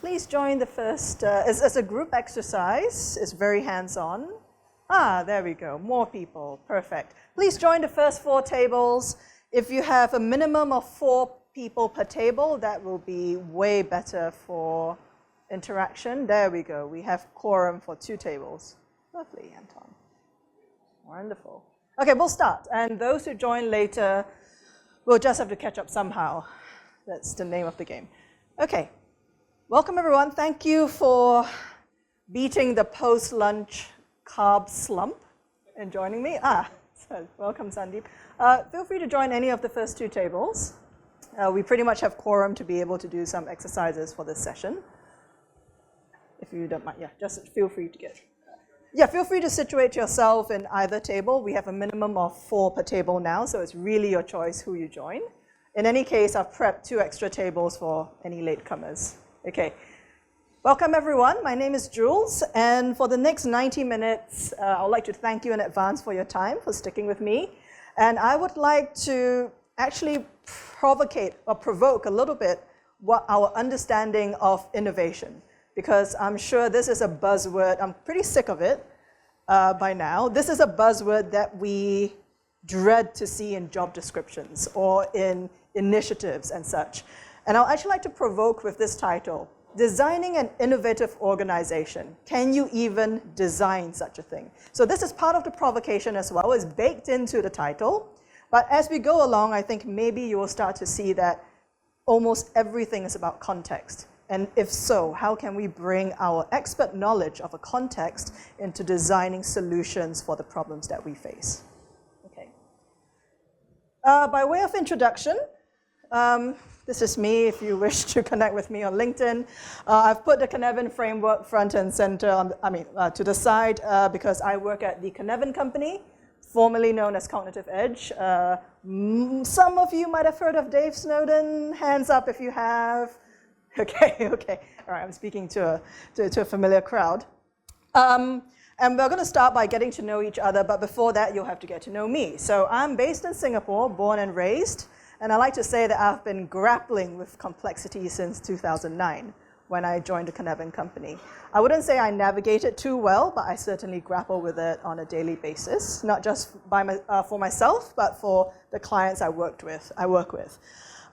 please join the first, it's a group exercise. It's very hands-on. Ah, there we go, more people, perfect. Please join the first 4 tables. If you have a minimum of 4 people per table, that will be way better for interaction. There we go, we have quorum for 2 tables. Lovely, Anton. Wonderful. Okay, we'll start. And those who join later will just have to catch up somehow. That's the name of the game. Okay, welcome everyone. Thank you for beating the post-lunch carb slump and joining me. So welcome Sandeep. Feel free to join any of the first 2 tables. We pretty much have quorum to be able to do some exercises for this session. If you don't mind, yeah, just feel free to get. Yeah, feel free to situate yourself in either table. We have a minimum of 4 per table now, so it's really your choice who you join. In any case, I've prepped 2 extra tables for any latecomers. Okay, welcome everyone. My name is Jules, and for the next 90 minutes, I would like to thank you in advance for your time, for sticking with me. And I would like to actually provoke a little bit what our understanding of innovation, because I'm sure this is a buzzword. I'm pretty sick of it by now. This is a buzzword that we dread to see in job descriptions or in initiatives and such. And I'd actually like to provoke with this title, Designing an Innovative Organization. Can you even design such a thing? So this is part of the provocation as well. It's baked into the title. But as we go along, I think maybe you will start to see that almost everything is about context. And if so, how can we bring our expert knowledge of a context into designing solutions for the problems that we face? Okay. By way of introduction, this is me if you wish to connect with me on LinkedIn. I've put the Cynefin framework front and center, to the side because I work at the Cynefin company, formerly known as Cognitive Edge. Some of you might have heard of Dave Snowden. Hands up if you have. Okay. All right, I'm speaking to a familiar crowd. And we're going to start by getting to know each other, but before that, you'll have to get to know me. So I'm based in Singapore, born and raised, and I like to say that I've been grappling with complexity since 2009, when I joined the Cynefin company. I wouldn't say I navigate it too well, but I certainly grapple with it on a daily basis, not just for myself, but for the clients I work with.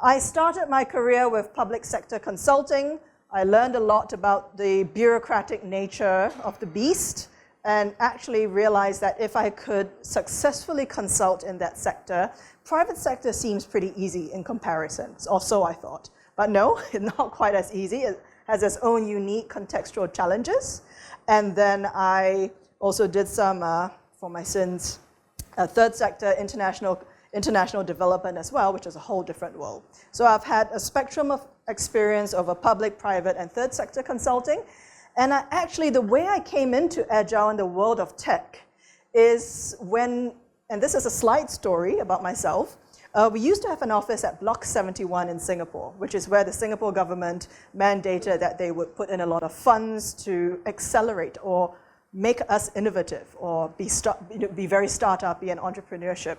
I started my career with public sector consulting. I learned a lot about the bureaucratic nature of the beast and actually realized that if I could successfully consult in that sector, private sector seems pretty easy in comparison, or so I thought. But no, it's not quite as easy. It has its own unique contextual challenges. And then I also did some, for my sins, third sector international development as well, which is a whole different world. So I've had a spectrum of experience over public, private, and third sector consulting. And the way I came into Agile in the world of tech is when, and this is a slide story about myself, we used to have an office at Block 71 in Singapore, which is where the Singapore government mandated that they would put in a lot of funds to accelerate or make us innovative or be very startup-y and entrepreneurship.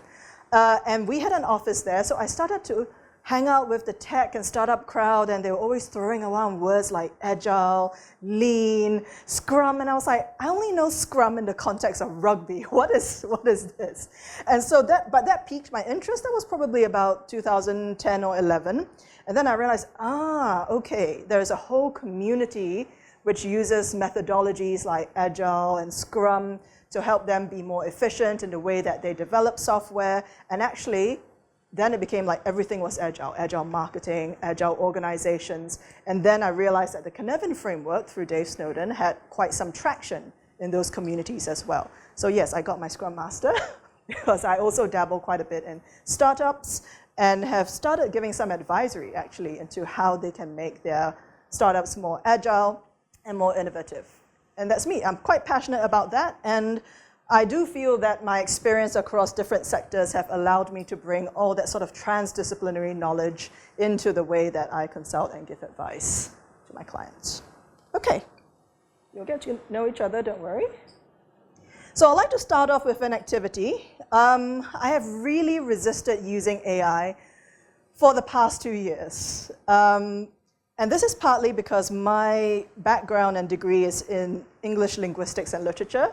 And we had an office there, so I started to hang out with the tech and startup crowd, and they were always throwing around words like Agile, Lean, Scrum, and I was like, I only know Scrum in the context of rugby. What is this? And so that piqued my interest. That was probably about 2010 or 11. And then I realized, okay, there's a whole community which uses methodologies like Agile and Scrum to help them be more efficient in the way that they develop software. And actually, then it became like everything was Agile marketing, Agile organizations. And then I realized that the Cynefin framework through Dave Snowden had quite some traction in those communities as well. So yes, I got my Scrum Master because I also dabble quite a bit in startups and have started giving some advisory actually into how they can make their startups more agile and more innovative. And that's me. I'm quite passionate about that. And I do feel that my experience across different sectors have allowed me to bring all that sort of transdisciplinary knowledge into the way that I consult and give advice to my clients. Okay, you'll get to know each other, don't worry. So I'd like to start off with an activity. I have really resisted using AI for the past 2 years. And this is partly because my background and degree is in English linguistics and literature.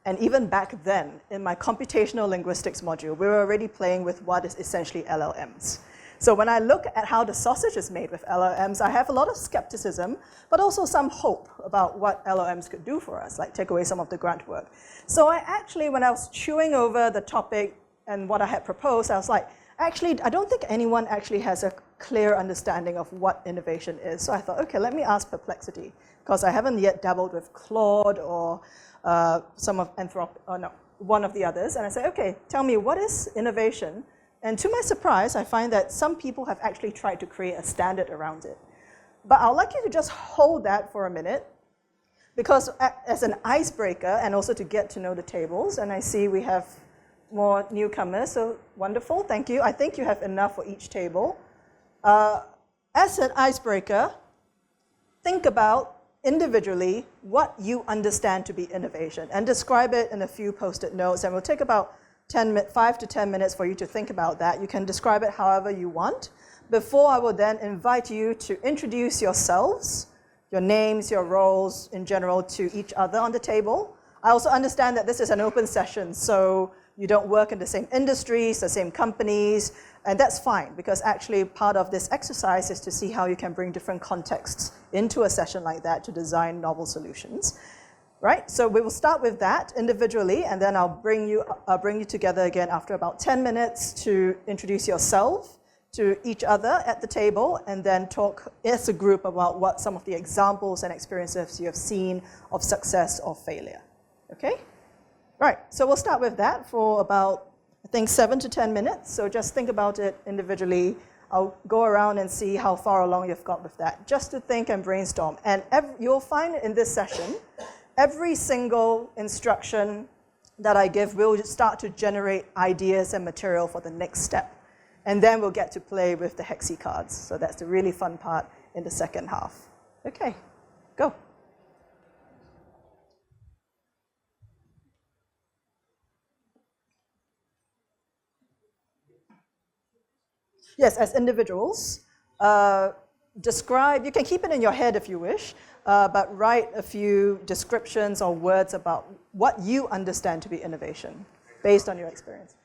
And even back then, in my computational linguistics module, we were already playing with what is essentially LLMs. So when I look at how the sausage is made with LLMs, I have a lot of skepticism, but also some hope about what LLMs could do for us, like take away some of the grunt work. So I actually, when I was chewing over the topic and what I had proposed, I was like, actually, I don't think anyone actually has a clear understanding of what innovation is. So I thought, okay, let me ask Perplexity, because I haven't yet dabbled with Claude or some of one of the others. And I said, okay, tell me, what is innovation? And to my surprise, I find that some people have actually tried to create a standard around it. But I'd like you to just hold that for a minute, because as an icebreaker, and also to get to know the tables, and I see we have more newcomers, so wonderful, thank you. I think you have enough for each table. As an icebreaker, think about individually what you understand to be innovation, and describe it in a few post-it notes, and we'll take about 5 to 10 minutes for you to think about that. You can describe it however you want. Before I will then invite you to introduce yourselves, your names, your roles in general to each other on the table. I also understand that this is an open session, so you don't work in the same industries, the same companies, and that's fine, because actually part of this exercise is to see how you can bring different contexts into a session like that to design novel solutions. Right, so we will start with that individually, and then I'll bring you together again after about 10 minutes to introduce yourself to each other at the table, and then talk as a group about what some of the examples and experiences you have seen of success or failure. Okay? Right, so we'll start with that for about, I think, 7 to 10 minutes. So just think about it individually. I'll go around and see how far along you've got with that, just to think and brainstorm. And you'll find in this session, every single instruction that I give will start to generate ideas and material for the next step. And then we'll get to play with the HEXI cards. So that's the really fun part in the second half. Okay, go. Yes, as individuals, describe, you can keep it in your head if you wish, but write a few descriptions or words about what you understand to be innovation based on your experience.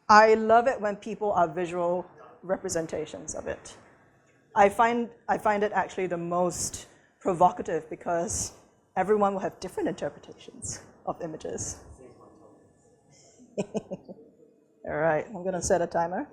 I love it when people are visual representations of it. I find it actually the most provocative, because everyone will have different interpretations of images. All right, I'm going to set a timer.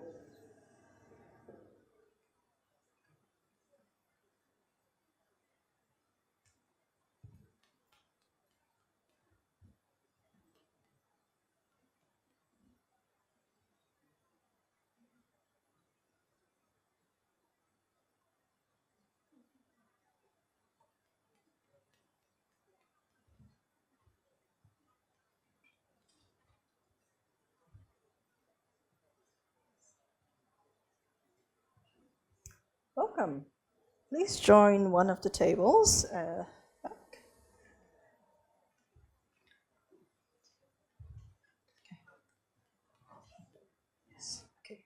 Welcome. Please join one of the tables. Back. Okay. Yes. Okay.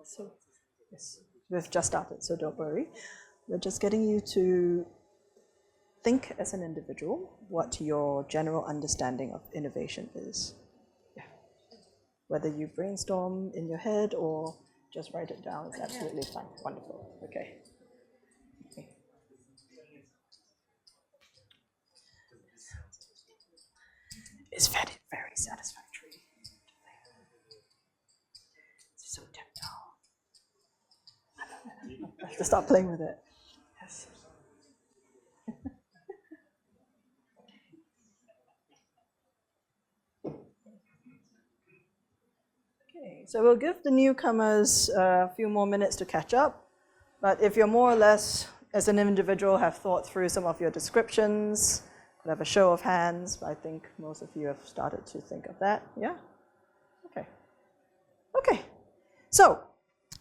So, yes, we've just started, so don't worry. We're just getting you to think as an individual what your general understanding of innovation is. Yeah. Whether you brainstorm in your head or just write it down, it's absolutely fine. Wonderful. Okay. Okay. It's very, very satisfactory. It's so tactile. I have to start playing with it. Yes. Okay, so we'll give the newcomers a few more minutes to catch up. But if you're more or less, as an individual, have thought through some of your descriptions, could have a show of hands, but I think most of you have started to think of that. Yeah? Okay. Okay. So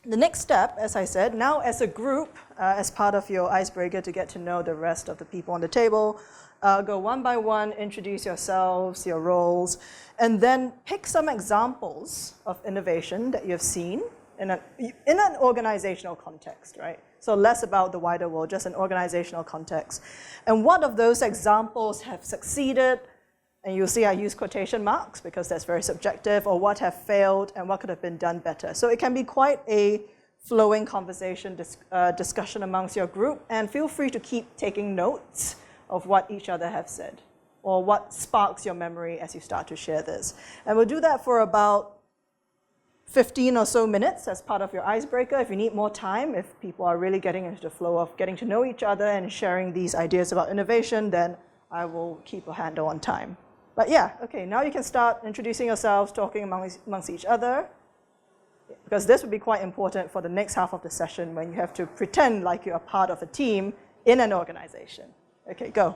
the next step, as I said, now as a group, as part of your icebreaker to get to know the rest of the people on the table, go one by one, introduce yourselves, your roles, and then pick some examples of innovation that you've seen in an organizational context, right? So less about the wider world, just an organizational context. And what of those examples have succeeded? And you'll see I use quotation marks because that's very subjective, or what have failed and what could have been done better. So it can be quite a flowing conversation, discussion amongst your group, and feel free to keep taking notes of what each other have said, or what sparks your memory as you start to share this. And we'll do that for about 15 or so minutes as part of your icebreaker. If you need more time, if people are really getting into the flow of getting to know each other and sharing these ideas about innovation, then I will keep a handle on time. But yeah, okay, now you can start introducing yourselves, talking amongst each other, because this would be quite important for the next half of the session when you have to pretend like you're a part of a team in an organization. Okay, go.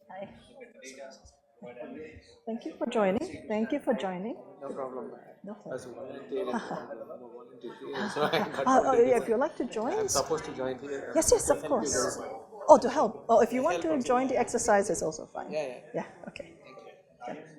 Hi. Thank you for joining. Thank you for joining. No problem. No As a problem. volunteer, so I got Yeah, if you'd like to join. I'm supposed to join here. Yes, yes, of course. Oh, to help. Oh, if you want to join the exercise, it's also fine. Yeah, yeah. Yeah, okay. Thank you.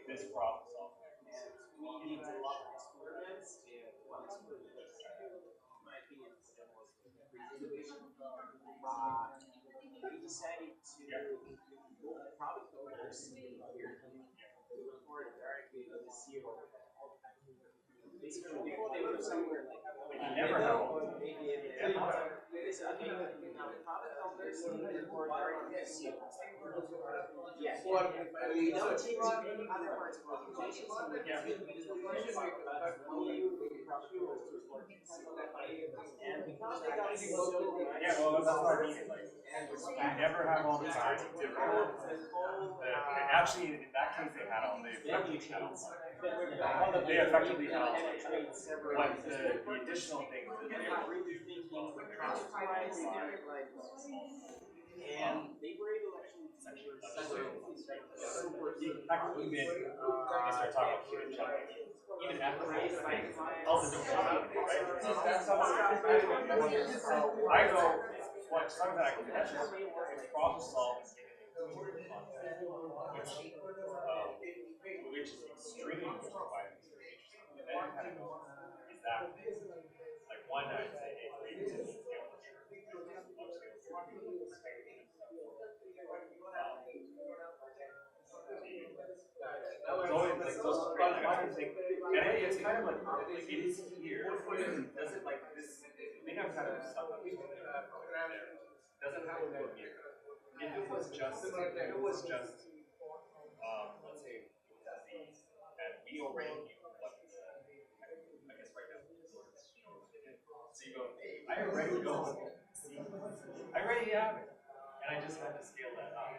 this problem solving. Needs a lot of experiments and one experience. In my opinion, the demo was innovation. We decided to involve product owners here to report directly to the CEO. Basically, before they were somewhere like Never know. maybe in the okay, now product owners need to report directly to the CEO. Yeah. We don't teach any other parts of the organization, so we can do it but we product owners to report to the CEO. And because they got so much That's what I mean. Like, you never have all the time to develop. Actually, in that case, they had all. They effectively had all. They effectively had all. But the additional things that they were really thinking process-wise, and they were able actually to deliver super even they start talking about human generated. Even after all the new right? I go, what something that I can mention is problem solving which is extremely required. And then kind of goes, is that like one I'd say scale for sure. It's kind of like it is here. Does it like this? I think I'm kind of stuck on this. Does it have to go here? If it was just, let's say, disease, and we already knew what this I guess right now. So you go, I already know. I already have it, and I just had to scale that up.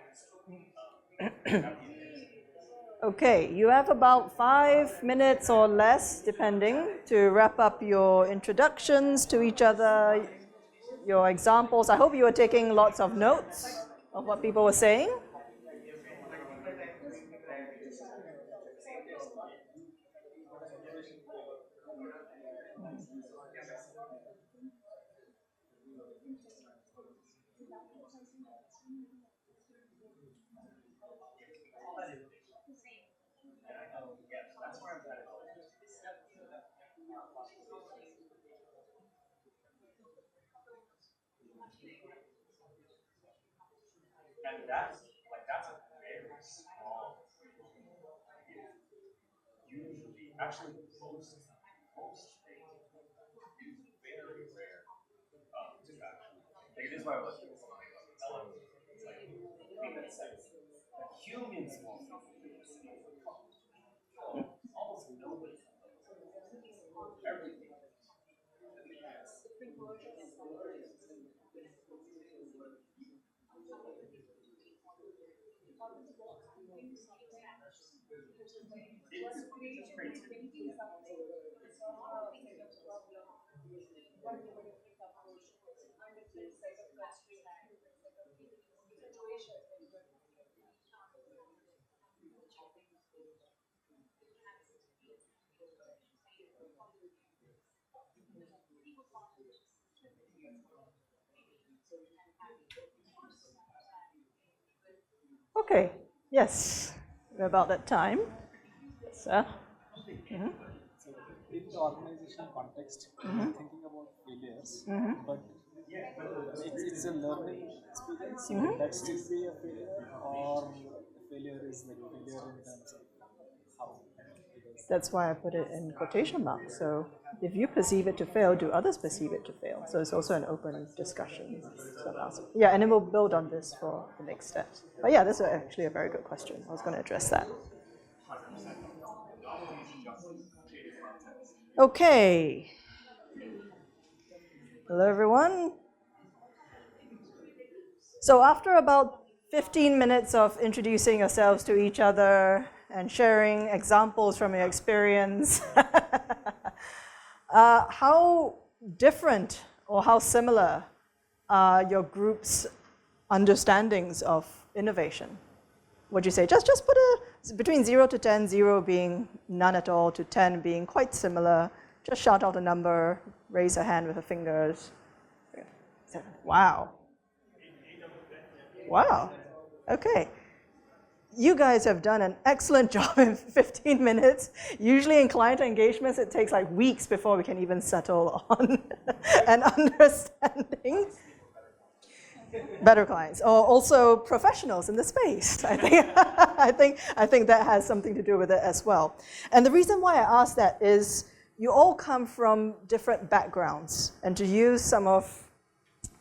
Okay, you have about 5 minutes or less, depending, to wrap up your introductions to each other, your examples. I hope you were taking lots of notes of what people were saying. And that's a very small. Usually, actually, most it's very rare to actually. Like, it is why I was thinking something about LM. It's like make that sense. Humans won't do this. Almost nobody. Everything. It's great. Okay, yes, we're about that time. Sir? So in the organizational context, we're thinking about failures, but it's a learning experience. Would that still be a failure, or failure is like failure in terms of how it is? That's why I put it in quotation marks. So if you perceive it to fail, do others perceive it to fail? So it's also an open discussion. So yeah, and then we'll build on this for the next steps. But yeah, this is actually a very good question. I was going to address that. Okay. Hello, everyone. So after about 15 minutes of introducing yourselves to each other and sharing examples from your experience, how different or how similar are your group's understandings of innovation? Would you say? Just put between 0 to 10, 0 being none at all, to 10 being quite similar. Just shout out a number, raise a hand with your fingers. Wow. Wow. Okay. you guys have done an excellent job in 15 minutes. Usually in client engagements, it takes like weeks before we can even settle on an understanding. Better clients, or also professionals in the space. I think that has something to do with it as well. And the reason why I ask that is you all come from different backgrounds, and to use some of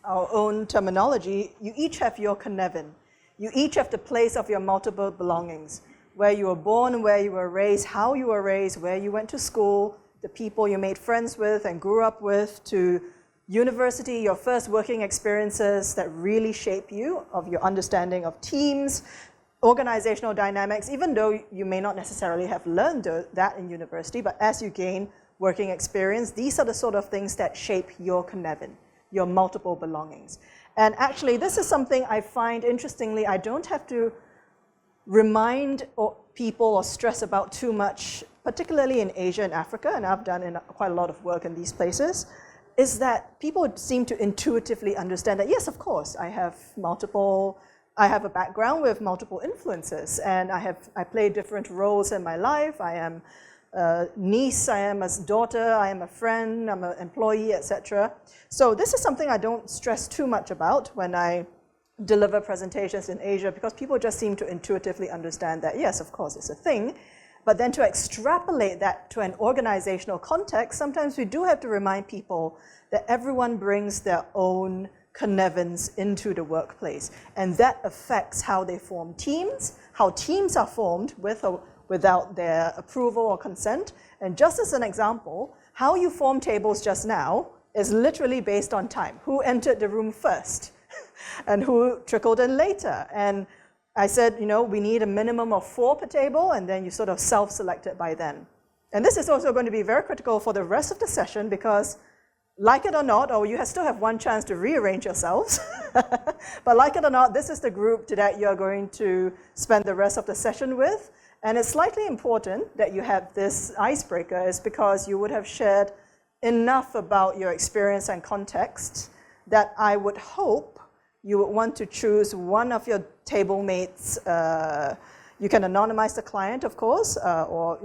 our own terminology, you each have your Cynefin. You each have the place of your multiple belongings, where you were born, where you were raised, how you were raised, where you went to school, the people you made friends with and grew up with, to university, your first working experiences that really shape you, of your understanding of teams, organizational dynamics, even though you may not necessarily have learned that in university, but as you gain working experience, these are the sort of things that shape your Cynefin, your multiple belongings. And actually, this is something I find, interestingly, I don't have to remind people or stress about too much, particularly in Asia and Africa, and I've done quite a lot of work in these places, is that people seem to intuitively understand that, yes, of course, I have a background with multiple influences, and I play different roles in my life. I am a niece, I am a daughter, I am a friend, I'm an employee, etc. So this is something I don't stress too much about when I deliver presentations in Asia, because people just seem to intuitively understand that, yes, of course, it's a thing. But then to extrapolate that to an organizational context, sometimes we do have to remind people that everyone brings their own Cynefins into the workplace. And that affects how they form teams, how teams are formed with or without their approval or consent. And just as an example, how you form tables just now is literally based on time. Who entered the room first and who trickled in later. And I said, we need a minimum of 4 per table, and then you sort of self-select it by then. And this is also going to be very critical for the rest of the session, because like it or not, or you still have one chance to rearrange yourselves, but like it or not, this is the group that you're going to spend the rest of the session with. And it's slightly important that you have this icebreaker, is because you would have shared enough about your experience and context that I would hope you would want to choose one of your table mates. You can anonymize the client, of course, or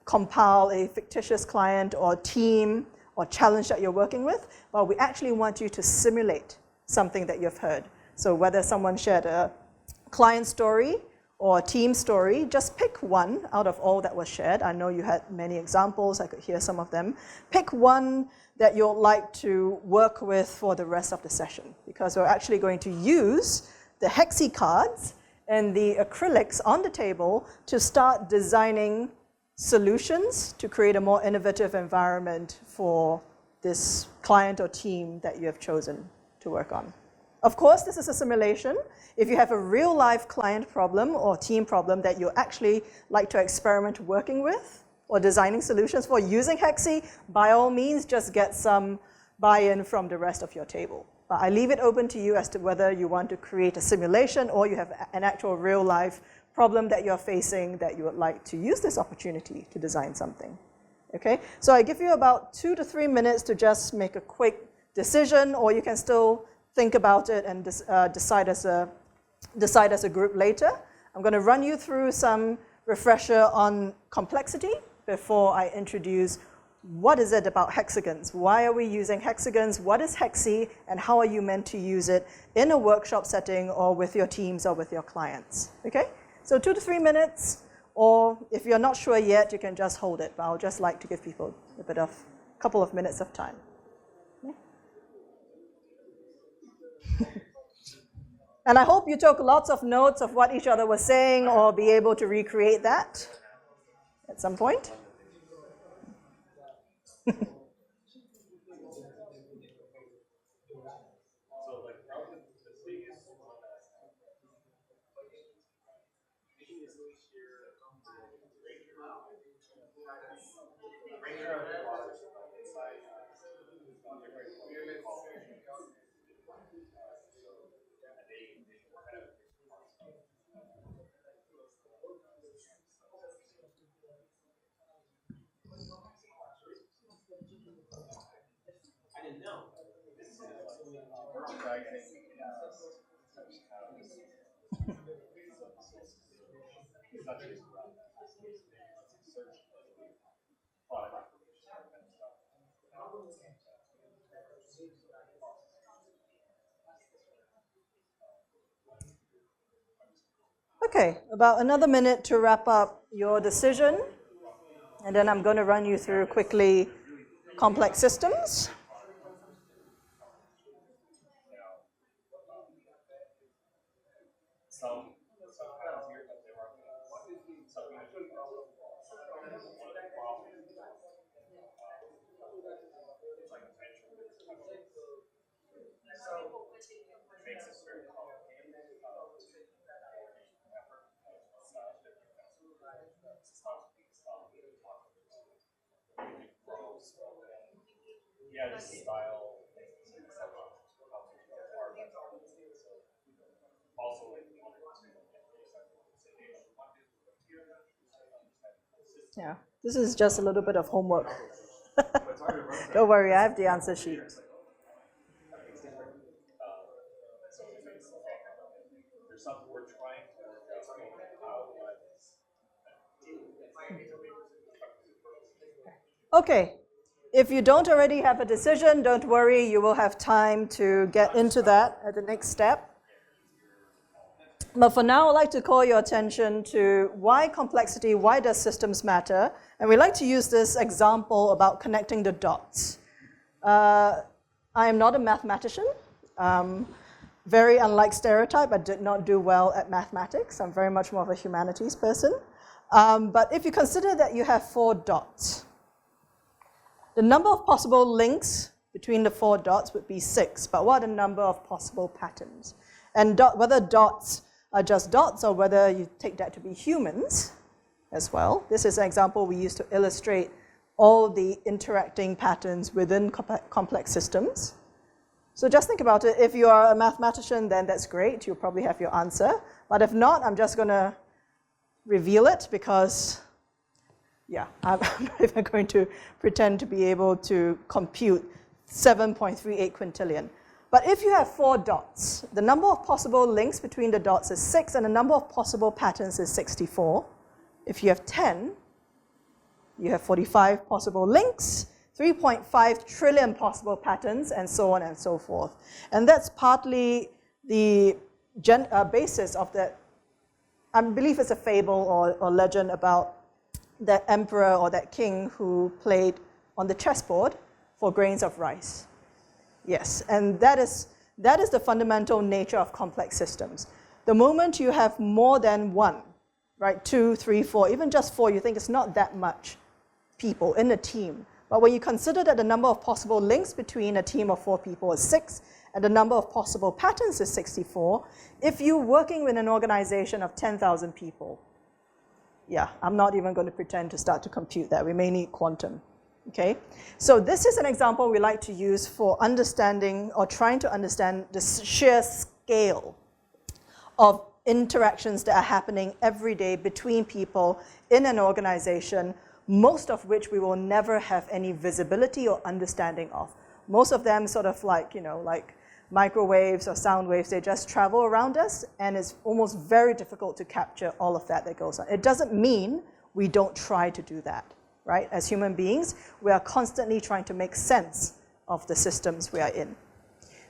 compile a fictitious client or team or challenge that you're working with. But we actually want you to simulate something that you've heard. So whether someone shared a client story or a team story, just pick one out of all that was shared. I know you had many examples. I could hear some of them. Pick one that you'll like to work with for the rest of the session, because we're actually going to use the HEXI cards and the acrylics on the table to start designing solutions to create a more innovative environment for this client or team that you have chosen to work on. Of course, this is a simulation. If you have a real-life client problem or team problem that you actually like to experiment working with, or designing solutions for using HEXI, by all means, just get some buy-in from the rest of your table. But I leave it open to you as to whether you want to create a simulation or you have an actual real-life problem that you're facing that you would like to use this opportunity to design something. Okay? So I give you about 2 to 3 minutes to just make a quick decision, or you can still think about it and decide as a group later. I'm going to run you through some refresher on complexity before I introduce what is it about hexagons. Why are we using hexagons? What is HEXI? And how are you meant to use it in a workshop setting or with your teams or with your clients? Okay? So 2 to 3 minutes, or if you're not sure yet, you can just hold it. But I'll just like to give people a couple of minutes of time. And I hope you took lots of notes of what each other was saying, or be able to recreate that at some point. not just around search product information, that kind of stuff. Okay, about another minute to wrap up your decision, and then I'm going to run you through quickly complex systems. Some patterns here, but there are some usually one of the problems it's like eventually it's kind of makes this very complicated to effort yeah, just style also like Yeah, this is just a little bit of homework. Don't worry, I have the answer sheet. there's something we're trying to work out how Okay, if you don't already have a decision, don't worry, you will have time to get into that at the next step. But for now, I'd like to call your attention to why complexity, why does systems matter? And we like to use this example about connecting the dots. I am not a mathematician. Very unlike stereotype, I did not do well at mathematics. I'm very much more of a humanities person. But if you consider that you have 4 dots, the number of possible links between the 4 dots would be 6. But what are the number of possible patterns? And whether dots are just dots or whether you take that to be humans as well. This is an example we use to illustrate all the interacting patterns within complex systems. So just think about it. If you are a mathematician, then that's great. You'll probably have your answer. But if not, I'm just going to reveal it because, yeah, I'm not even going to pretend to be able to compute 7.38 quintillion. But if you have 4 dots, the number of possible links between the dots is 6, and the number of possible patterns is 64. If you have 10, you have 45 possible links, 3.5 trillion possible patterns, and so on and so forth. And that's partly the basis of that. I believe it's a fable or legend about that emperor or that king who played on the chessboard for grains of rice. Yes, and that is the fundamental nature of complex systems. The moment you have more than one, right, 2, 3, 4, even just 4, you think it's not that much people in a team. But when you consider that the number of possible links between a team of 4 people is 6, and the number of possible patterns is 64, if you're working with an organization of 10,000 people, yeah, I'm not even going to pretend to start to compute that. We may need quantum. Okay, so this is an example we like to use for understanding or trying to understand the sheer scale of interactions that are happening every day between people in an organization, most of which we will never have any visibility or understanding of. Most of them sort of like, like microwaves or sound waves, they just travel around us, and it's almost very difficult to capture all of that goes on. It doesn't mean we don't try to do that. Right? As human beings, we are constantly trying to make sense of the systems we are in.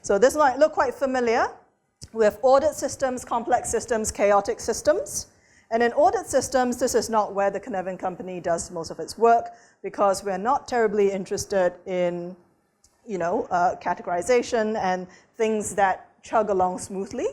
So this might look quite familiar. We have ordered systems, complex systems, chaotic systems. And in ordered systems, this is not where the Cynefin Company does most of its work, because we're not terribly interested in, categorization and things that chug along smoothly.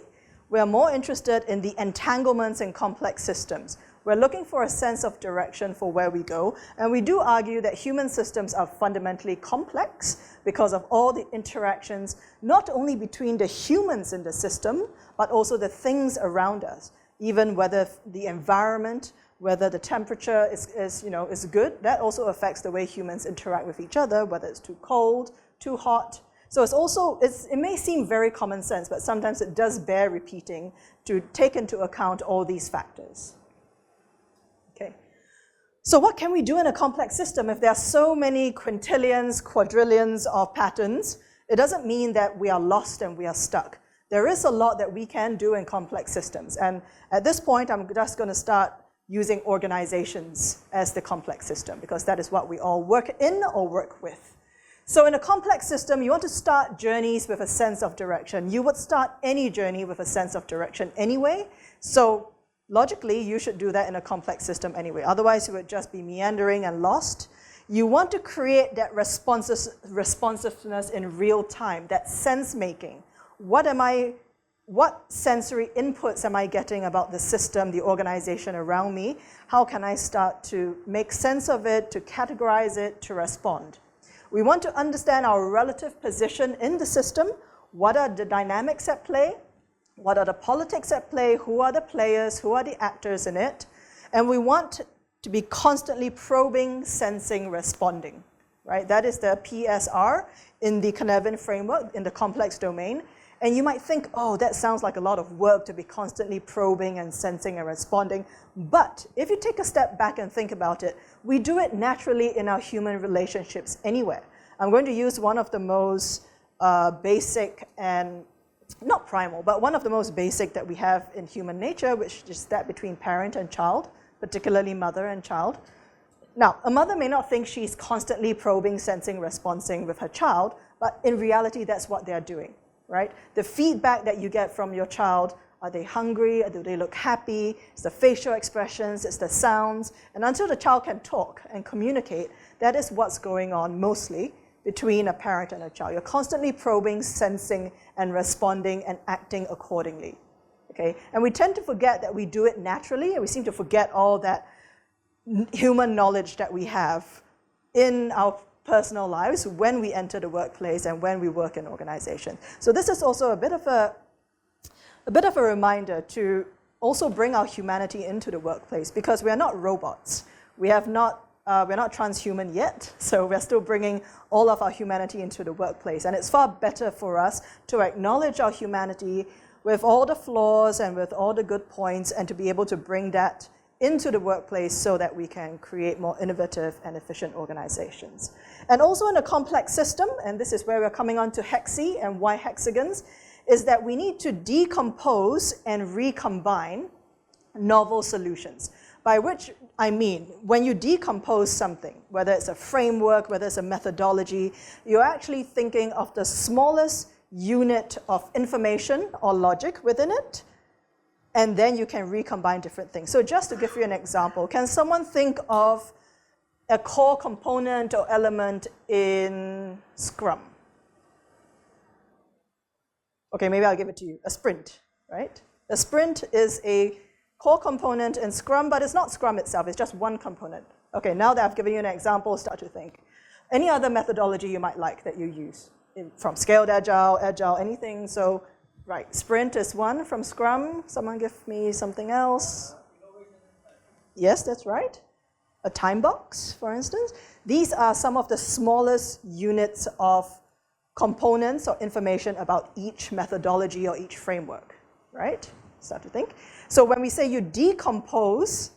We're more interested in the entanglements in complex systems. We're looking for a sense of direction for where we go, and we do argue that human systems are fundamentally complex because of all the interactions, not only between the humans in the system, but also the things around us, even whether the environment, whether the temperature is good. That also affects the way humans interact with each other, whether it's too cold, too hot. So it may seem very common sense, but sometimes it does bear repeating to take into account all these factors. Okay. So what can we do in a complex system if there are so many quintillions, quadrillions of patterns? It doesn't mean that we are lost and we are stuck. There is a lot that we can do in complex systems. And at this point, I'm just going to start using organizations as the complex system, because that is what we all work in or work with. So in a complex system, you want to start journeys with a sense of direction. You would start any journey with a sense of direction anyway. So logically, you should do that in a complex system anyway. Otherwise, you would just be meandering and lost. You want to create that responsiveness in real time, that sense making. What sensory inputs am I getting about the system, the organization around me? How can I start to make sense of it, to categorize it, to respond? We want to understand our relative position in the system. What are the dynamics at play? What are the politics at play? Who are the players? Who are the actors in it? And we want to be constantly probing, sensing, responding, right? That is the PSR in the Cynefin framework, in the complex domain. And you might think, oh, that sounds like a lot of work to be constantly probing and sensing and responding. But if you take a step back and think about it, we do it naturally in our human relationships anywhere. I'm going to use one of the most basic and, not primal, but one of the most basic that we have in human nature, which is that between parent and child, particularly mother and child. Now, a mother may not think she's constantly probing, sensing, responding with her child, but in reality, that's what they're doing. Right? The feedback that you get from your child, are they hungry? Do they look happy? It's the facial expressions, it's the sounds. And until the child can talk and communicate, that is what's going on mostly between a parent and a child. You're constantly probing, sensing, and responding and acting accordingly. Okay? And we tend to forget that we do it naturally, and we seem to forget all that human knowledge that we have in our personal lives when we enter the workplace and when we work in organizations. So this is also a bit of a reminder to also bring our humanity into the workplace, because we are not robots. We're not transhuman yet, so we're still bringing all of our humanity into the workplace. And it's far better for us to acknowledge our humanity with all the flaws and with all the good points, and to be able to bring that into the workplace so that we can create more innovative and efficient organizations. And also in a complex system, and this is where we're coming on to HEXI and why hexagons, is that we need to decompose and recombine novel solutions. By which I mean, when you decompose something, whether it's a framework, whether it's a methodology, you're actually thinking of the smallest unit of information or logic within it, and then you can recombine different things. So just to give you an example, can someone think of a core component or element in Scrum? Okay, maybe I'll give it to you. A sprint, right? A sprint is a core component in Scrum, but it's not Scrum itself, it's just one component. Okay, now that I've given you an example, start to think. Any other methodology you might like that you use, from Scaled Agile, Agile, anything. So, right, sprint is one from Scrum. Someone give me something else. Yes, that's right. A time box, for instance. These are some of the smallest units of components or information about each methodology or each framework, right? Start to think. So when we say you decompose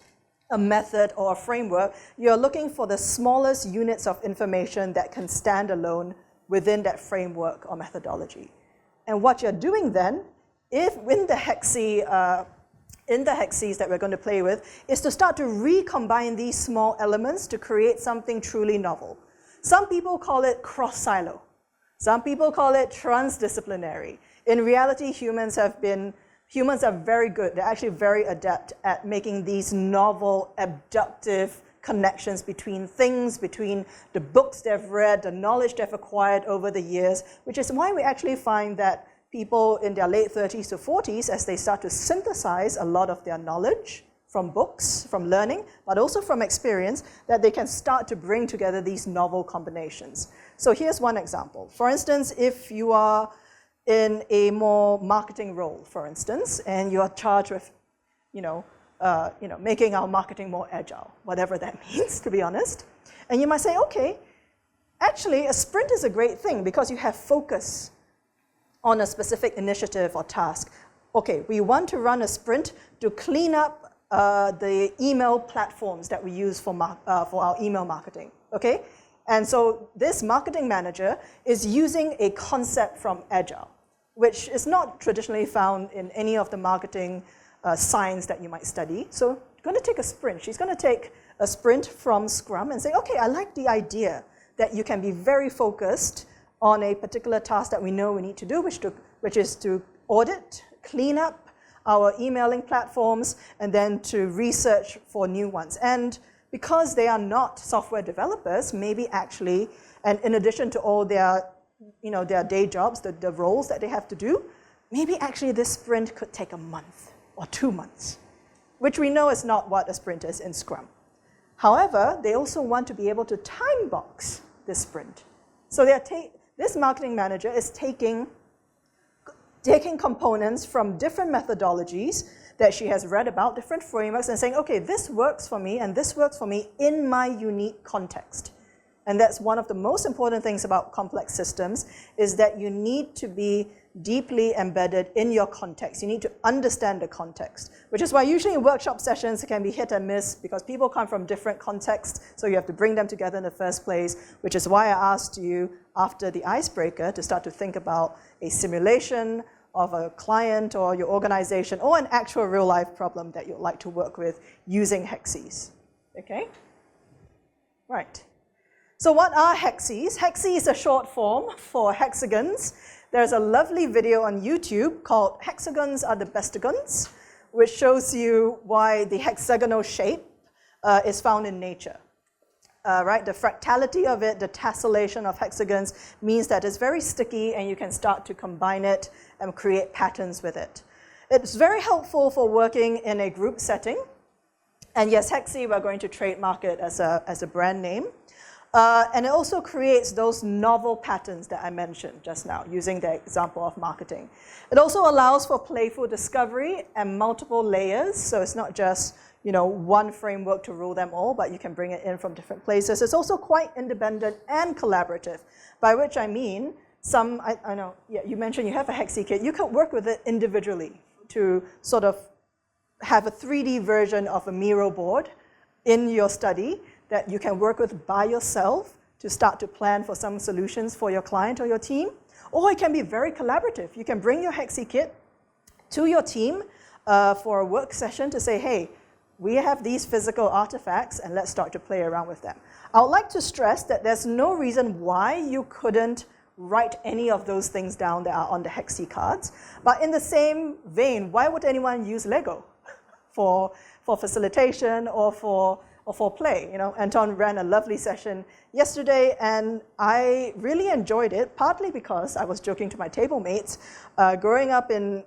a method or a framework, you're looking for the smallest units of information that can stand alone within that framework or methodology. And what you're doing then, if in the hexis that we're going to play with, is to start to recombine these small elements to create something truly novel. Some people call it cross-silo. Some people call it transdisciplinary. In reality, humans are very good. They're actually very adept at making these novel, abductive connections between things, between the books they've read, the knowledge they've acquired over the years, which is why we actually find that people in their late 30s to 40s, as they start to synthesize a lot of their knowledge from books, from learning, but also from experience, that they can start to bring together these novel combinations. So here's one example. For instance, if you are in a more marketing role, for instance, and you are charged with, making our marketing more agile, whatever that means, to be honest. And you might say, okay, actually, a sprint is a great thing because you have focus on a specific initiative or task. Okay, we want to run a sprint to clean up the email platforms that we use for our email marketing, okay? And so this marketing manager is using a concept from Agile, which is not traditionally found in any of the marketing science that you might study. So going to take a sprint. She's going to take a sprint from Scrum and say, okay, I like the idea that you can be very focused on a particular task that we know we need to do, which is to audit, clean up our emailing platforms, and then to research for new ones. And because they are not software developers, maybe actually, and in addition to all their, their day jobs, the roles that they have to do, maybe actually this sprint could take a month or 2 months, which we know is not what a sprint is in Scrum. However, they also want to be able to time box this sprint. So this marketing manager is taking components from different methodologies that she has read about, different frameworks, and saying, okay, this works for me, and this works for me in my unique context. And that's one of the most important things about complex systems, is that you need to be deeply embedded in your context. You need to understand the context, which is why usually in workshop sessions it can be hit and miss because people come from different contexts, so you have to bring them together in the first place, which is why I asked you after the icebreaker to start to think about a simulation of a client or your organization or an actual real-life problem that you'd like to work with using HEXIs. Okay? Right. So what are HEXIs? HEXI is a short form for hexagons. There's a lovely video on YouTube called Hexagons Are the Bestagons, which shows you why the hexagonal shape is found in nature. Right? The fractality of it, the tessellation of hexagons, means that it's very sticky and you can start to combine it and create patterns with it. It's very helpful for working in a group setting. And yes, HEXI, we're going to trademark it as a brand name. And it also creates those novel patterns that I mentioned just now, using the example of marketing. It also allows for playful discovery and multiple layers, so it's not just one framework to rule them all, but you can bring it in from different places. It's also quite independent and collaborative, by which I mean I know, yeah, you mentioned you have a HEXI kit. You can work with it individually to sort of have a 3D version of a Miro board in your study that you can work with by yourself to start to plan for some solutions for your client or your team. Or it can be very collaborative. You can bring your HEXI kit to your team for a work session to say, hey, we have these physical artifacts and let's start to play around with them. I would like to stress that there's no reason why you couldn't write any of those things down that are on the HEXI cards. But in the same vein, why would anyone use Lego for facilitation or for play? Anton ran a lovely session yesterday, and I really enjoyed it, partly because I was joking to my table mates. Growing up in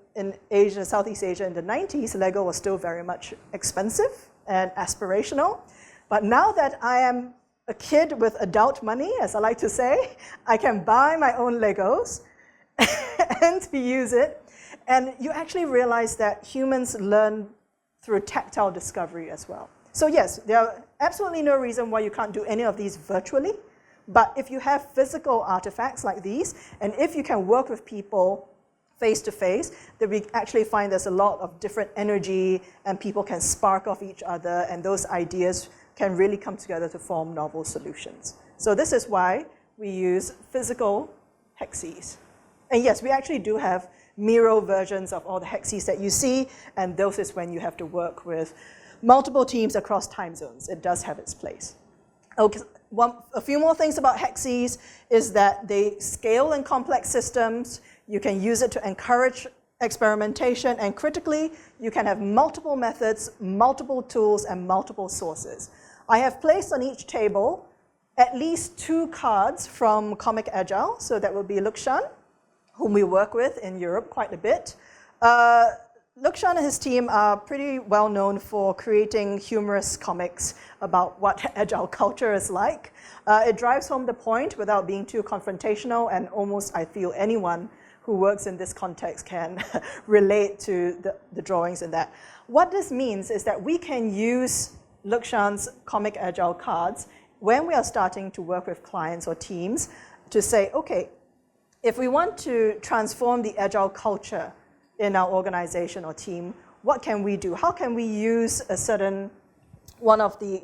Asia, Southeast Asia in the 90s, Lego was still very much expensive and aspirational. But now that I am a kid with adult money, as I like to say, I can buy my own Legos and to use it. And you actually realize that humans learn through tactile discovery as well. So yes, there are absolutely no reason why you can't do any of these virtually, but if you have physical artifacts like these, and if you can work with people face to face, then we actually find there's a lot of different energy and people can spark off each other, and those ideas can really come together to form novel solutions. So this is why we use physical HEXIs. And yes, we actually do have Miro versions of all the HEXIs that you see, and those is when you have to work with multiple teams across time zones. It does have its place. Okay, a few more things about HEXIs is that they scale in complex systems. You can use it to encourage experimentation, and critically, you can have multiple methods, multiple tools, and multiple sources. I have placed on each table at least 2 cards from Comic Agile, so that will be Lukshan, whom we work with in Europe quite a bit. Lukshan and his team are pretty well known for creating humorous comics about what Agile culture is like. It drives home the point without being too confrontational, and almost I feel anyone who works in this context can relate to the drawings in that. What this means is that we can use Lukshan's Comic Agile cards when we are starting to work with clients or teams to say, okay, if we want to transform the Agile culture in our organization or team, what can we do? How can we use a certain one of the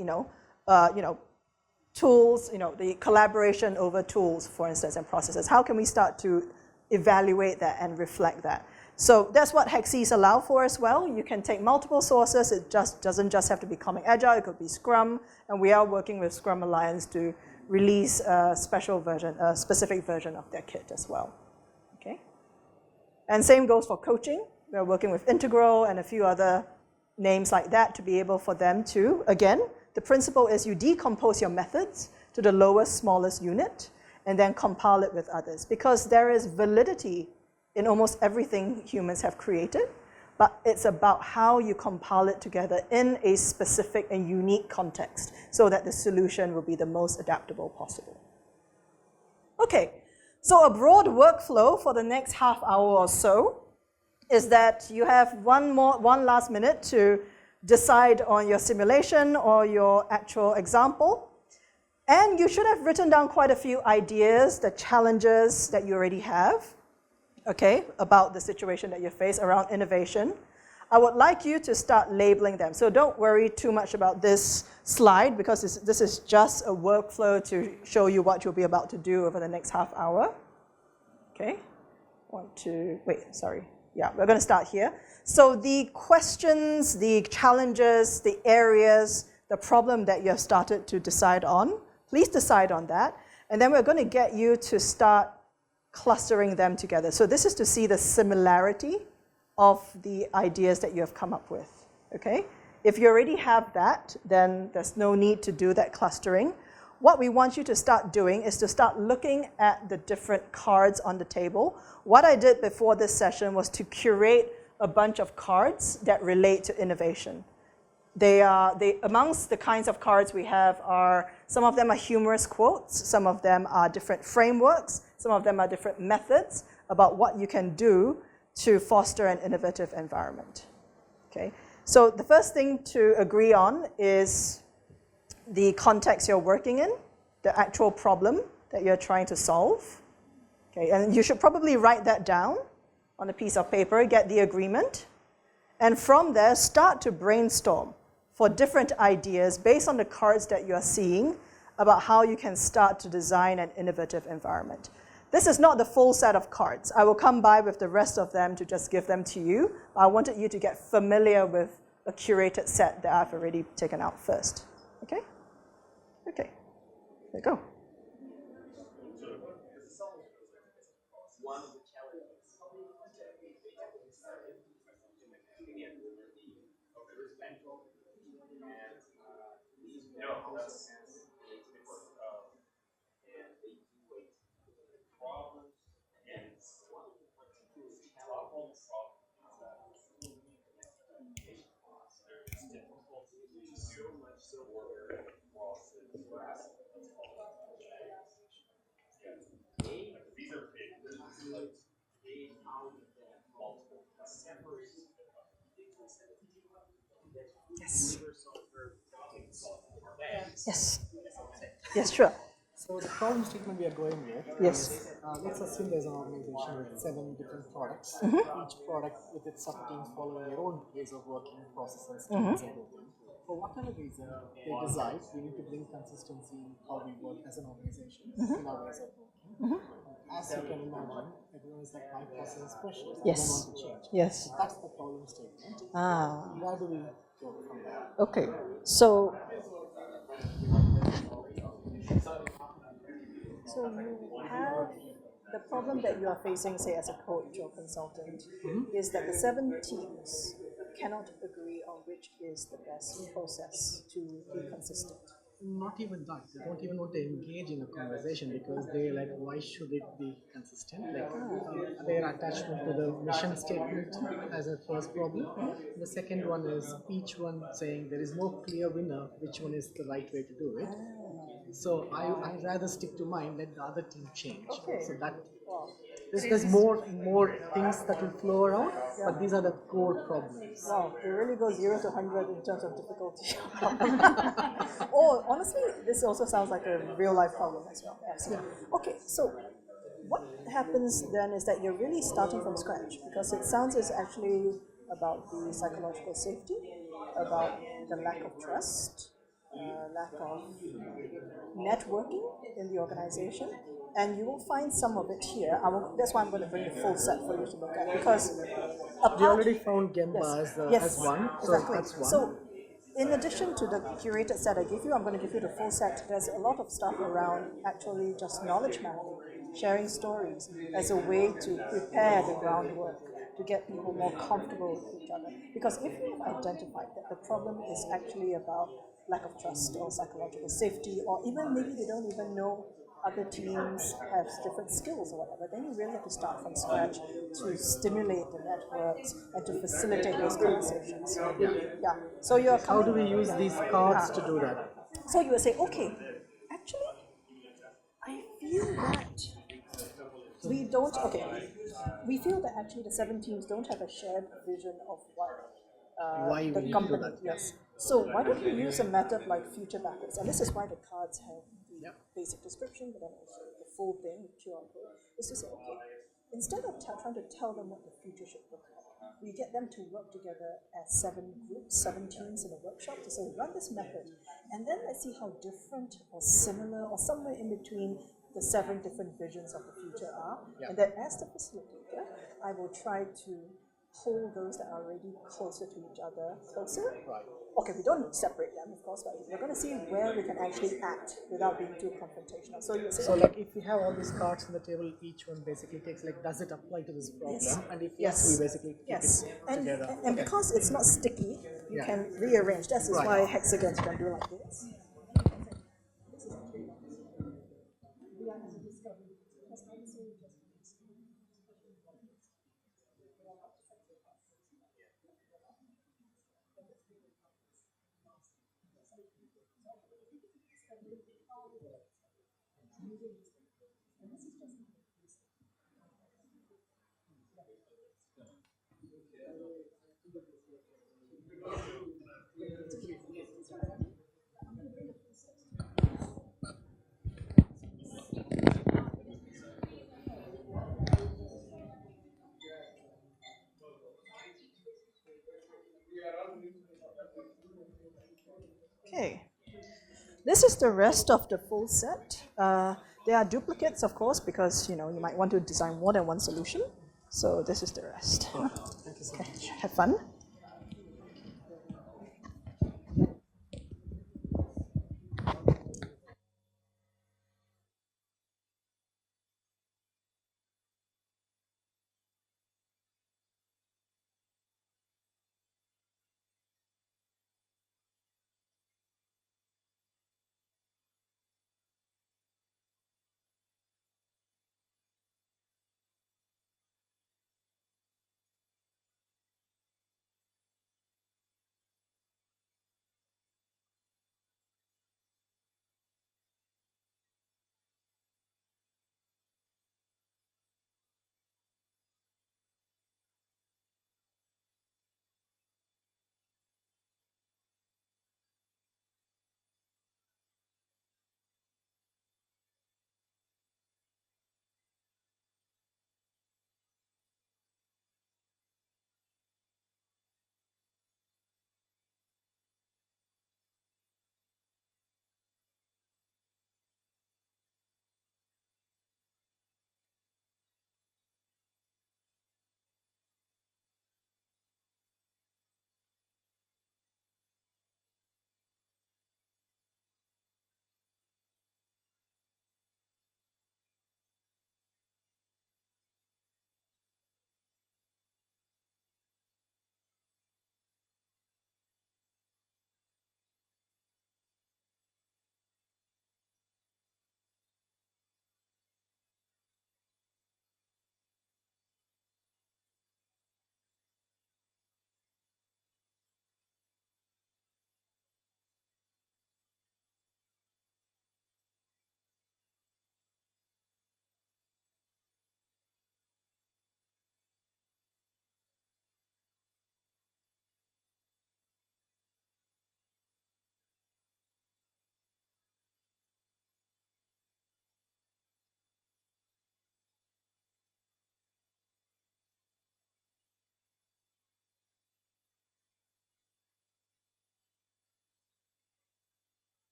tools, the collaboration over tools, for instance, and processes? How can we start to evaluate that and reflect that? So that's what HEXIs allow for as well. You can take multiple sources. It just doesn't just have to be Comic Agile. It could be Scrum, and we are working with Scrum Alliance to release a special version, a specific version of their kit as well. Okay. And same goes for coaching. We're working with Integral and a few other names like that to be able for them to, again, the principle is you decompose your methods to the lowest, smallest unit, and then compile it with others. Because there is validity in almost everything humans have created, but it's about how you compile it together in a specific and unique context so that the solution will be the most adaptable possible. Okay, so a broad workflow for the next half hour or so is that you have one last minute to decide on your simulation or your actual example. And you should have written down quite a few ideas, the challenges that you already have, okay, about the situation that you face around innovation. I would like you to start labeling them. So don't worry too much about this slide because this is just a workflow to show you what you'll be about to do over the next half hour. Okay, Yeah, we're going to start here. So the questions, the challenges, the areas, the problem that you have started to decide on, please decide on that. And then we're going to get you to start clustering them together. So this is to see the similarity of the ideas that you have come up with, okay? If you already have that, then there's no need to do that clustering. What we want you to start doing is to start looking at the different cards on the table. What I did before this session was to curate a bunch of cards that relate to innovation. Amongst the kinds of cards we have are, some of them are humorous quotes, some of them are different frameworks, some of them are different methods about what you can do to foster an innovative environment. Okay? So the first thing to agree on is the context you're working in, the actual problem that you're trying to solve. Okay, and you should probably write that down on a piece of paper, get the agreement, and from there start to brainstorm for different ideas based on the cards that you're seeing about how you can start to design an innovative environment. This is not the full set of cards. I will come by with the rest of them to just give them to you. I wanted you to get familiar with a curated set that I've already taken out first. Okay? Okay, there you go. One of the challenges that we started looking at the perspective, and these problems and they do wait problems and one of the problems there's difficulty to so much order process grasp. These are big. They out of that multiple separate Yes. Thanks. Yes. Yes, sure. So the problem statement we are going with Yes. is, let's assume there's an organization with 7 different products. Each product with its sub-teams following their own ways of working, processes, teams, and everything. For whatever reason they decide, we need to bring consistency in how we work as an organization in our ways of working. As you can imagine, everyone is like, my process is precious. Yes. I don't want to change. Yes. So that's the problem statement. Ah. Where do we go from there? Okay. So you have the problem that you are facing, say, as a coach or consultant, is that the 7 teams cannot agree on which is the best process to be consistent. Not even that. They don't even want to engage in a conversation because they're like, why should it be consistent? Like their attachment to the mission statement as a first problem. The second one is each one saying there is no clear winner, which one is the right way to do it. So I'd rather stick to mine, let the other team change. Okay. So that there's more things that will flow around, but these are the core problems. Wow, it really goes 0 to 100 in terms of difficulty. Oh, honestly, this also sounds like a real life problem as well. Excellent. Okay, so what happens then is that you're really starting from scratch because it sounds as actually about the psychological safety, about the lack of trust, lack of networking in the organization, And you will find some of it here. That's why I'm going to bring the full set for you to look at, because We already found Genba yes, as one, so exactly. that's one. So in addition to the curated set I give you, I'm going to give you the full set. There's a lot of stuff around actually just knowledge mapping, sharing stories as a way to prepare the groundwork to get people more comfortable with each other. Because if you've identified that the problem is actually about lack of trust or psychological safety, or even maybe they don't even know other teams have different skills or whatever, then you really have to start from scratch to stimulate the networks and to facilitate those conversations. Yeah. So you're How do we use these cards to do that? So you would say, okay, actually, I feel that we don't, okay, we feel that actually the 7 teams don't have a shared vision of what Why the we need to company, do that? yes. So why don't we use a method like future backwards? And this is why the cards have the basic description, but then also the full thing, QR code, is to say, okay, instead of trying to tell them what the future should look like, we get them to work together as 7 groups, 7 teams in a workshop to say, run this method, and then let's see how different or similar or somewhere in between the 7 different visions of the future are. And then as the facilitator, I will try to hold those that are already closer to each other closer. Right. Okay, we don't separate them, of course, but we're going to see where we can actually act without being too confrontational. So you say, So like if we have all these cards on the table, each one basically takes like, does it apply to this problem? Yes. And if yes, we basically keep yes, it and, together. and because it's not sticky, you can rearrange. That is why hexagons can do like this. Okay. This is the rest of the full set. There are duplicates, of course, because you might want to design more than one solution. So this is the rest. Thank you so much. Have fun.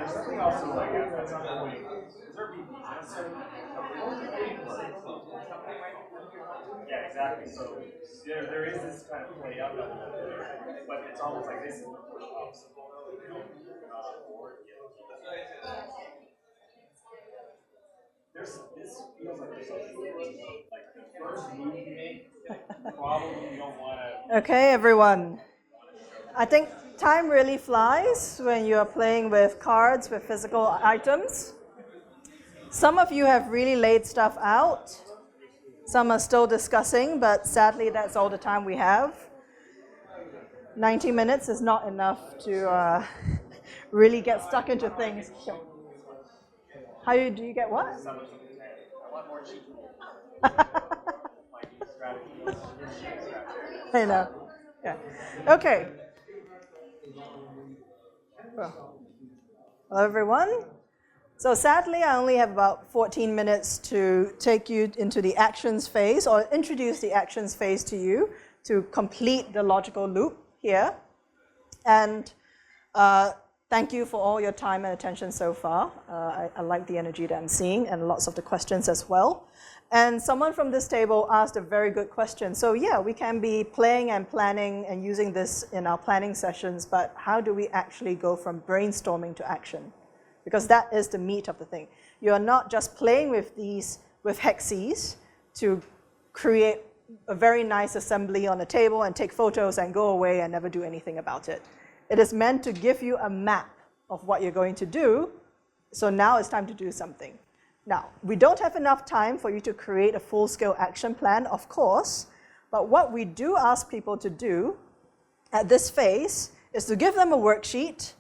there's something also like at some point, is there BPs necessary? Yeah, exactly. So there is this kind of play up element there, but it's almost like this is the first obstacle, you know, or this feels like there's something like the first move you make, probably you don't want to. Okay, everyone. I think time really flies when you're playing with cards, with physical items. Some of you have really laid stuff out. Some are still discussing, but sadly that's all the time we have. 90 minutes is not enough to really get stuck into things. How do you get what? I want more cheap. I know. Yeah. Okay. Well, hello, everyone. So sadly, I only have about 14 minutes to take you into the actions phase or introduce the actions phase to you to complete the logical loop here. And thank you for all your time and attention so far. I like the energy that I'm seeing and lots of the questions as well. And someone from this table asked a very good question. So yeah, we can be playing and planning and using this in our planning sessions, but how do we actually go from brainstorming to action? Because that is the meat of the thing. You are not just playing with these, with HEXIs to create a very nice assembly on a table and take photos and go away and never do anything about it. It is meant to give you a map of what you're going to do. So now it's time to do something. Now, we don't have enough time for you to create a full-scale action plan, of course, but what we do ask people to do at this phase is to give them a worksheet,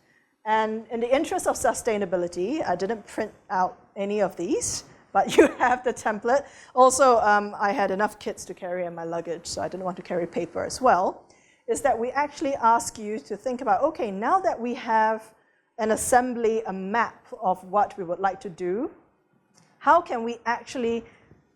and in the interest of sustainability, I didn't print out any of these, but you have the template. Also, I had enough kits to carry in my luggage, so I didn't want to carry paper as well, is that we actually ask you to think about, okay, now that we have an assembly, a map of what we would like to do, how can we actually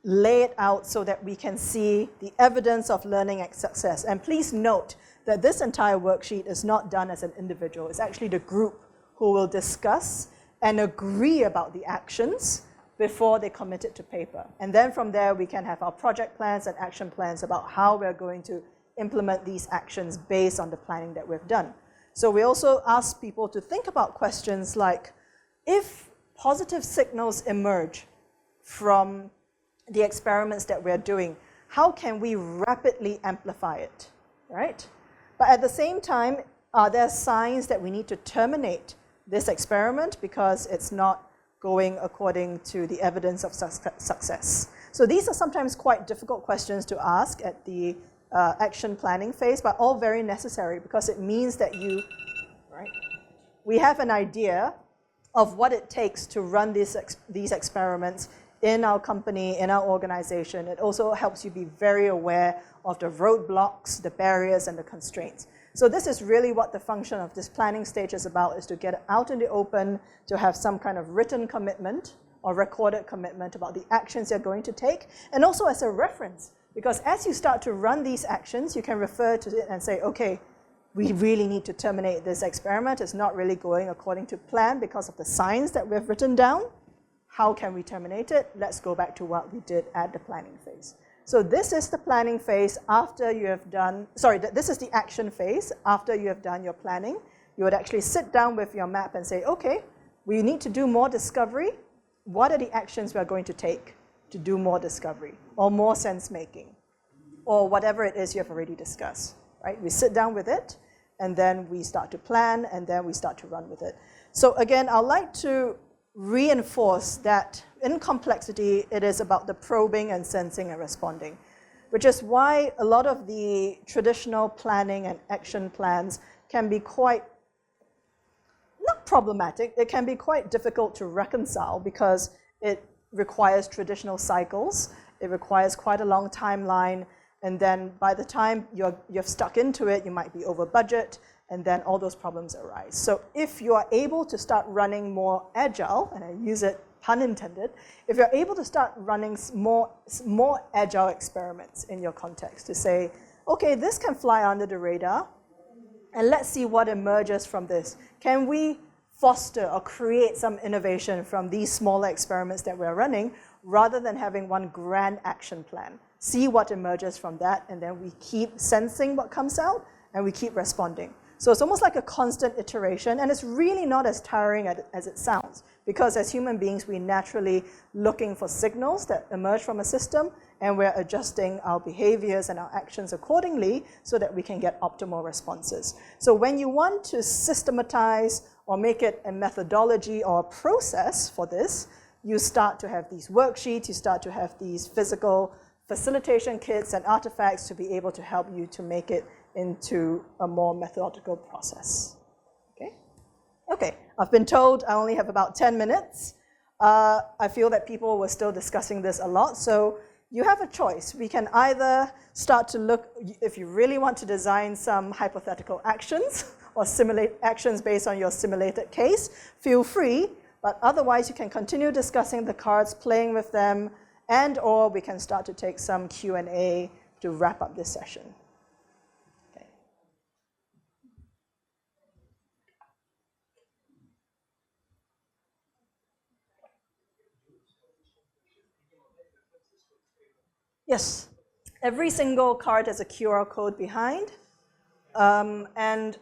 lay it out so that we can see the evidence of learning and success? And please note that this entire worksheet is not done as an individual. It's actually the group who will discuss and agree about the actions before they commit it to paper. And then from there, we can have our project plans and action plans about how we're going to implement these actions based on the planning that we've done. So we also ask people to think about questions like, if positive signals emerge from the experiments that we're doing, how can we rapidly amplify it, right? But at the same time, are there signs that we need to terminate this experiment because it's not going according to the evidence of success? So these are sometimes quite difficult questions to ask at the action planning phase, but all very necessary because it means that we have an idea of what it takes to run these experiments in our company, in our organization. It also helps you be very aware of the roadblocks, the barriers, and the constraints. So this is really what the function of this planning stage is about, is to get out in the open, to have some kind of written commitment or recorded commitment about the actions you're going to take, and also as a reference. Because as you start to run these actions, you can refer to it and say, okay, we really need to terminate this experiment. It's not really going according to plan because of the signs that we've written down. How can we terminate it? Let's go back to what we did at the planning phase. So this is the planning phase after you have done, this is the action phase after you have done your planning. You would actually sit down with your map and say, okay, we need to do more discovery. What are the actions we are going to take to do more discovery or more sense making or whatever it is you have already discussed, right? We sit down with it and then we start to plan and then we start to run with it. So again, I'd like to reinforce that in complexity, it is about the probing and sensing and responding, which is why a lot of the traditional planning and action plans can be quite, not problematic, it can be quite difficult to reconcile because it requires traditional cycles, it requires quite a long timeline, and then by the time you're stuck into it, you might be over budget, and then all those problems arise. So if you are able to start running more agile, and I use it pun intended, if you're able to start running more agile experiments in your context to say, okay, this can fly under the radar, and let's see what emerges from this. Can we foster or create some innovation from these smaller experiments that we're running, rather than having one grand action plan. See what emerges from that, and then we keep sensing what comes out, and we keep responding. So it's almost like a constant iteration, and it's really not as tiring as it sounds, because as human beings, we're naturally looking for signals that emerge from a system, and we're adjusting our behaviors and our actions accordingly so that we can get optimal responses. So when you want to systematize or make it a methodology or a process for this, you start to have these worksheets, you start to have these physical facilitation kits and artifacts to be able to help you to make it into a more methodical process. Okay? Okay, I've been told I only have about 10 minutes. I feel that people were still discussing this a lot, so you have a choice. We can either start to look, if you really want to design some hypothetical actions or simulate actions based on your simulated case, feel free, but otherwise you can continue discussing the cards, playing with them, and or we can start to take some Q&A to wrap up this session. Okay. Yes, every single card has a QR code behind, and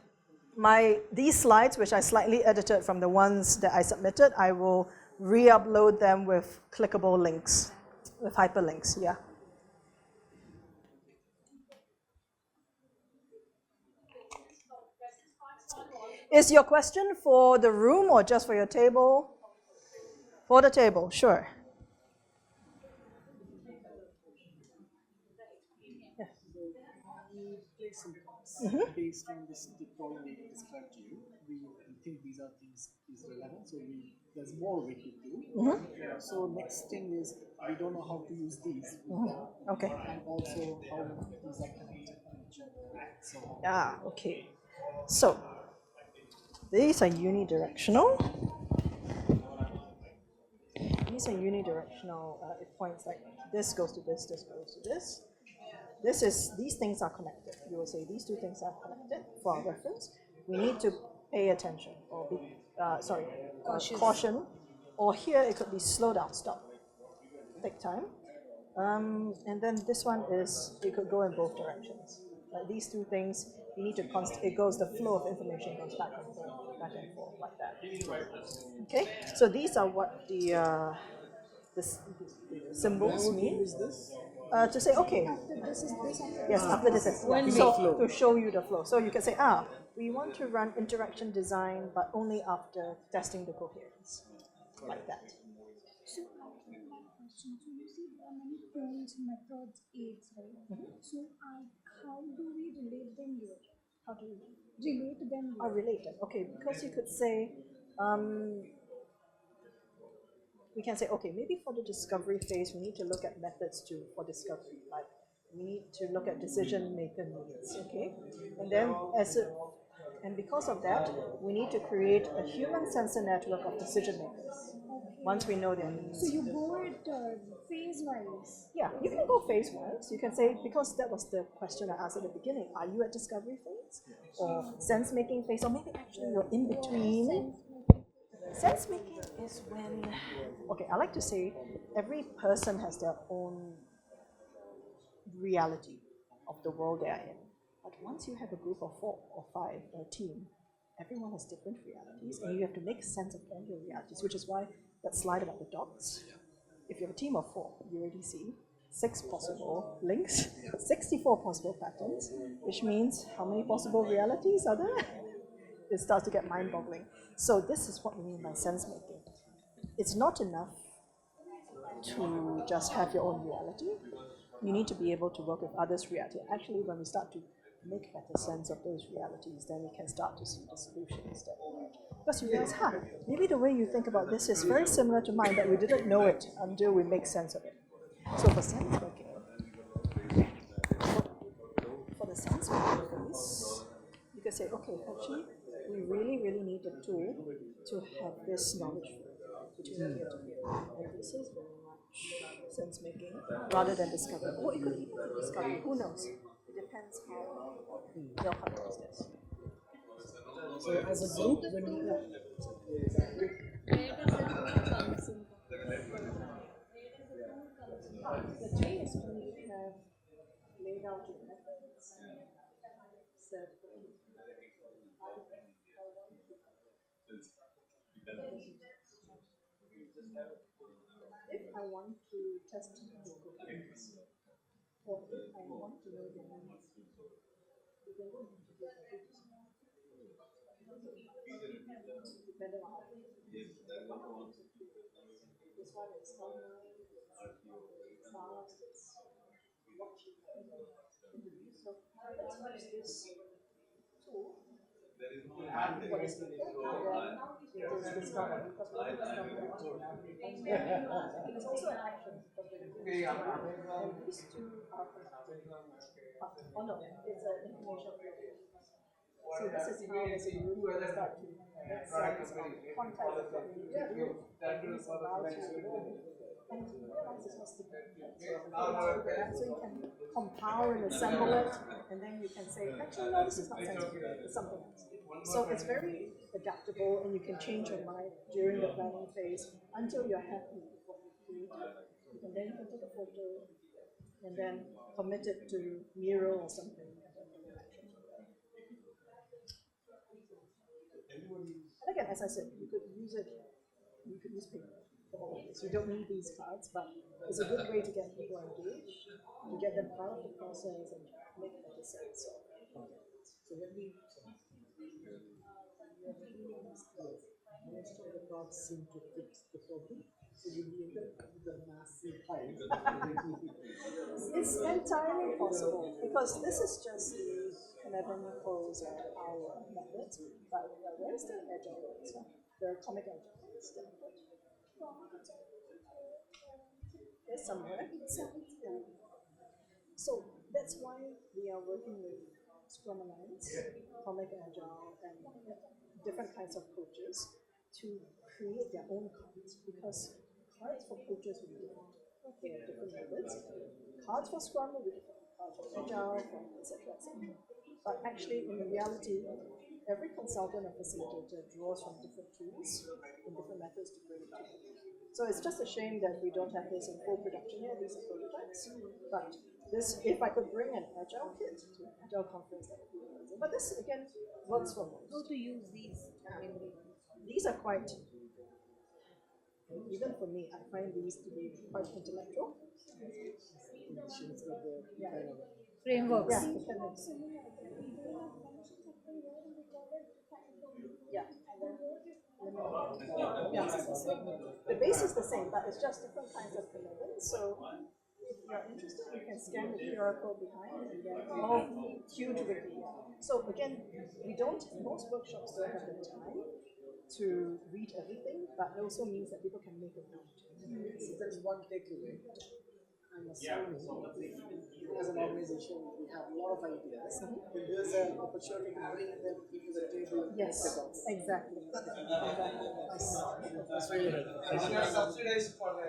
these slides, which I slightly edited from the ones that I submitted, I will re-upload them with clickable links, with hyperlinks, yeah. Is your question for the room or just for your table? For the table, sure. Yeah. We play some cards based on this problem we described to you. We think these are things is relevant, so there's more we could do. So next thing is we don't know how to use these. Okay. And also how these are connected to each other. So Okay. So these are unidirectional. These are unidirectional. It points like this goes to this, this goes to this. These things are connected. You will say these two things are connected for our reference. We need to pay attention or be, caution. Or here it could be slow down, stop, take time. And then this one is, it could go in both directions. Like these two things, you need to it goes, the flow of information goes back and forth like that. Okay, so these are what the symbols mean. To say, okay, yes, after this is, so to show you the flow. So you can say, we want to run interaction design, but only after testing the coherence, like that. So, one question. So, you see, there are many tools, methods, aids, right? So, how do we relate them here? How do you Relate them here. relate them? Okay, because you could say, we can say, okay, maybe for the discovery phase, we need to look at methods for discovery. Like, we need to look at decision maker needs, okay? And then and because of that, we need to create a human sensor network of decision makers. Once we know their needs. So you go at phase-wise. Yeah, you can go phase-wise. You can say, because that was the question I asked at the beginning, are you at discovery phase? Or sense-making phase? Or maybe actually you're in between. Sense-making is when, okay, I like to say every person has their own reality of the world they are in. But once you have a group of 4 or 5 or a team, everyone has different realities, and you have to make sense of all your realities, which is why that slide about the dots, if you have a team of 4, you already see 6 possible links, 64 possible patterns, which means how many possible realities are there? It starts to get mind-boggling. So this is what we mean by sense-making. It's not enough to just have your own reality. You need to be able to work with others' reality. Actually, when we start to make better sense of those realities, then we can start to see the solutions that because you realize, maybe the way you think about this is very similar to mine, but we didn't know it until we make sense of it. So for sense-making, for the sense-making phase, you can say, okay, actually, we really, really need a tool to have this knowledge between here to here. And this is very much sense-making rather than discovery. Or it could even be discovery, who knows? It depends how your context is. So as a group, when The tree is when you have laid out your methods. So, if I want to test the cookies, or if I want to know the names, you can go into the cookies. Depending on this one is online, it's fast, it's watching. So let's use this tool. What is it? It is discovered because we have discovered it is also an action because we use and these two are connected. Oh no, it's an information flow. So this is how as a group we start to make sense of context of what we need to do, and these allow you to learn and to realize it's not sticky. So you can compile and assemble it, and then you can say, actually no, this is not sensitive, it's something else. So it's very adaptable, and you can change your mind during the planning phase until you're happy with what you created. And then you can take a photo and then commit it to Miro or something. And again, as I said, you could use paper for all of this. You don't need these cards, but it's a good way to get people engaged, to get them part of the process and make better sense. So when we most of the cards seem to fit the problem, so you end up with a massive pile. It's entirely possible because this is just the Canavan pose and our methods, but where's the Agile ones? The atomic Agile ones. There's somewhere. So that's why we are working with Scrum Alliance, Atomic Agile, and different kinds of coaches to create their own cards, because cards for coaches will be different. They have different methods. Cards for Scrum will be different. Cards for Agile, etc., etc. But actually, in reality, every consultant or facilitator draws from different tools and different methods to bring it together. So it's just a shame that we don't have this in full production yet. These are prototypes. But this, if I could bring an Agile kit to an Agile conference, that would be amazing. But this, again, works for most. How to use these? These are quite, even for me, I find these to be quite intellectual. Frameworks. Yeah. Yeah. Yeah. The base is the same, but it's just different kinds of commitments. So if you're interested, you can scan the QR code behind and get a whole huge wiki. So again, most workshops don't have the time to read everything, but it also means that people can make a note. So that's one takeaway. I'm assuming as an organization we have a lot of ideas. If there's an opportunity to bring them into the table. Yes, exactly. That's really helpful. We are subsidized for the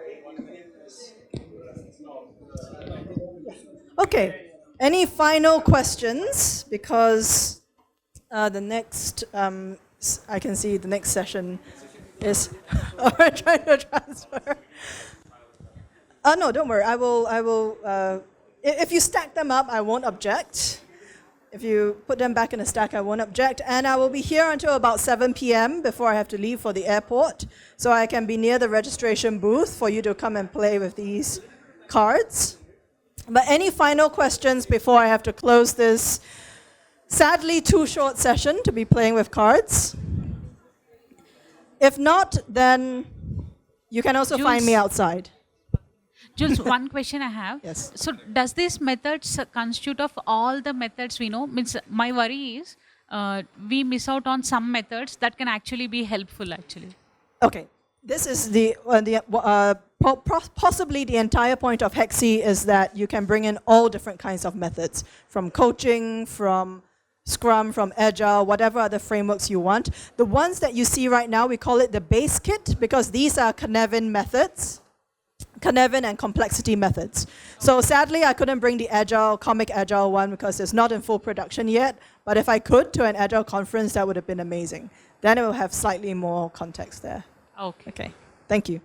Okay. Any final questions? Because the next, I can see the next session is we're trying to transfer. No, don't worry. I will. If you stack them up, I won't object. If you put them back in a stack, I won't object. And I will be here until about 7 p.m. before I have to leave for the airport, so I can be near the registration booth for you to come and play with these cards. But any final questions before I have to close this sadly too short session to be playing with cards? If not, then you can also find me outside. Jules, one question I have. Yes. So does this methods constitute of all the methods we know? Means my worry is we miss out on some methods that can actually be helpful actually. Okay. This is possibly the entire point of HEXI is that you can bring in all different kinds of methods, from coaching, from Scrum, from Agile, whatever other frameworks you want. The ones that you see right now, we call it the base kit because these are Canavan methods. Cynefin and complexity methods. So sadly, I couldn't bring the Agile, comic Agile one because it's not in full production yet. But if I could to an Agile conference, that would have been amazing. Then it will have slightly more context there. Okay. Okay, thank you.